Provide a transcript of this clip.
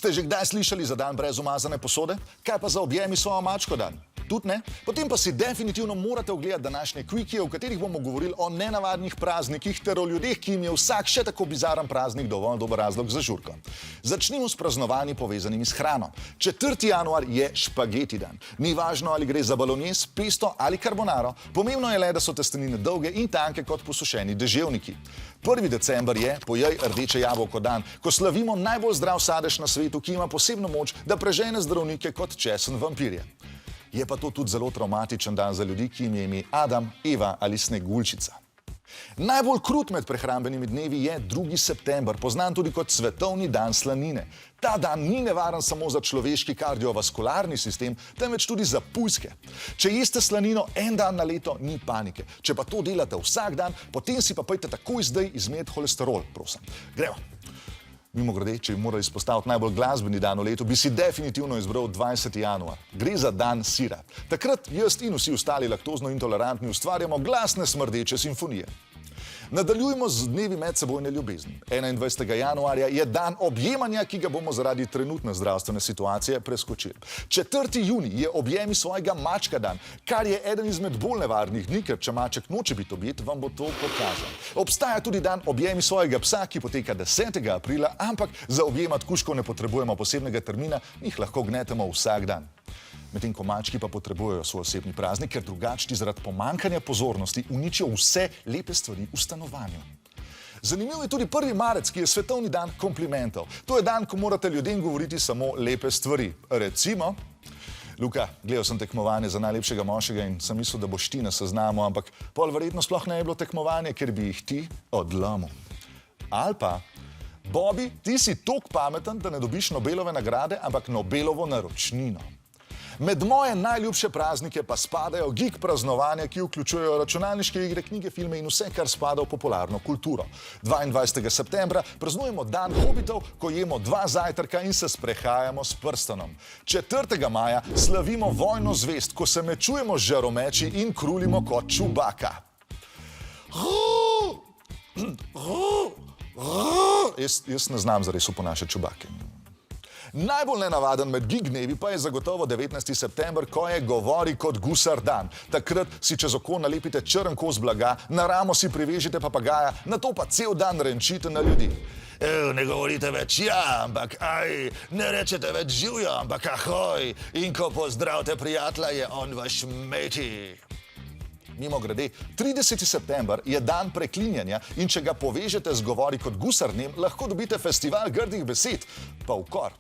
Ste že kdaj slišali za dan brez umazane posode? Kaj pa za objemi svojo mačko dan? Tudi ne? Potem pa si definitivno morate ogledati današnje Quickie, v katerih bomo govorili o nenavadnih praznikih ter o ljudeh, ki jim je vsak še tako bizaren praznik dovolj dober razlog za žurko. Začnimo s praznovanji povezanimi s hrano. 4. januar je špageti dan. Ni važno, ali gre za bolognese, pesto ali carbonaro, pomembno je le, da so testenine dolge in tanke kot posušeni deževniki. 1. december je pojej rdeče jabolko dan, ko slavimo najbolj zdrav sadež na svetu, ki ima posebno moč, da prežene zdravnike kot česen vampirje. Je pa to tudi zelo travmatičen dan za ljudi, ki jim je ime Adam, Eva ali Sneguljčica. Najbolj krut med prehrambenimi dnevi je 2. september, poznan tudi kot svetovni dan slanine. Ta dan ni nevaren samo za človeški kardiovaskularni sistem, temveč tudi za pujske. Če jeste slanino en dan na leto, ni panike. Če pa to delate vsak dan, potem si pa pojdite takoj zdaj izmeriti holesterol, prosim. Gremo. Mimogrede, če bi morali izpostaviti najbolj glasbeni dan v letu, bi si definitivno izbral 20. januar. Gre za dan sira. Takrat jaz in vsi ostali laktozno intolerantni ustvarjamo glasne smrdeče simfonije. Nadaljujemo z dnevi medsebojne ljubezni. 21. januarja je dan objemanja, ki ga bomo zaradi trenutne zdravstvene situacije preskočili. 4. junij je objemi svojega mačka dan, kar je eden izmed bolj nevarnih dni, ker če maček noče biti objet, vam bo to pokazal. Obstaja tudi dan objemi svojega psa, ki poteka 10. aprila, ampak za objemat kužkov ne potrebujemo posebnega termina, jih lahko gnetemo vsak dan. Medtem ko mački pa potrebujejo svoj osebni praznik, ker drugačni zaradi pomanjkanja pozornosti uničijo vse lepe stvari v stanovanju. Zanimiv je tudi 1. marec, ki je svetovni dan komplimentov. To je dan, ko morate ljudem govoriti samo lepe stvari. Recimo, Luka, gledal sem tekmovanje za najlepšega moškega in sem mislil, da boš ti na seznamu, ampak pol verjetno sploh ne je bilo tekmovanje, ker bi jih ti odlomil. Ali pa, Bobby, ti si toliko pameten, da ne dobiš Nobelove nagrade, ampak Nobelovo naročnino. Med moje najljubše praznike pa spadajo geek praznovanja, ki vključujejo računalniške igre, knjige, filme in vse, kar spada v popularno kulturo. 22. septembra praznujemo dan hobitov, ko jemo 2 zajtrka in se sprehajamo s prstanom. 4. maja slavimo vojno zvezd, ko se mečujemo z žaromeči in krulimo kot Čubaka. Jaz ne znam zares oponašati Čubake. Najbolj nenavaden med geek dnevi pa je zagotovo 19. september, ko je govori kot gusar dan. Takrat si čez oko nalepite črn kos blaga, na ramo si privežite papagaja, nato pa cel dan renčite na ljudi. Ne govorite več ja, ampak aj, ne rečete več živjo, ampak ahoj, in ko pozdravite prijatelja, je on vaš meti. Mimogrede, 30. september je dan preklinjanja in če ga povežete z govori kot gusar dnem, lahko dobite festival grdih besed, pa ukor.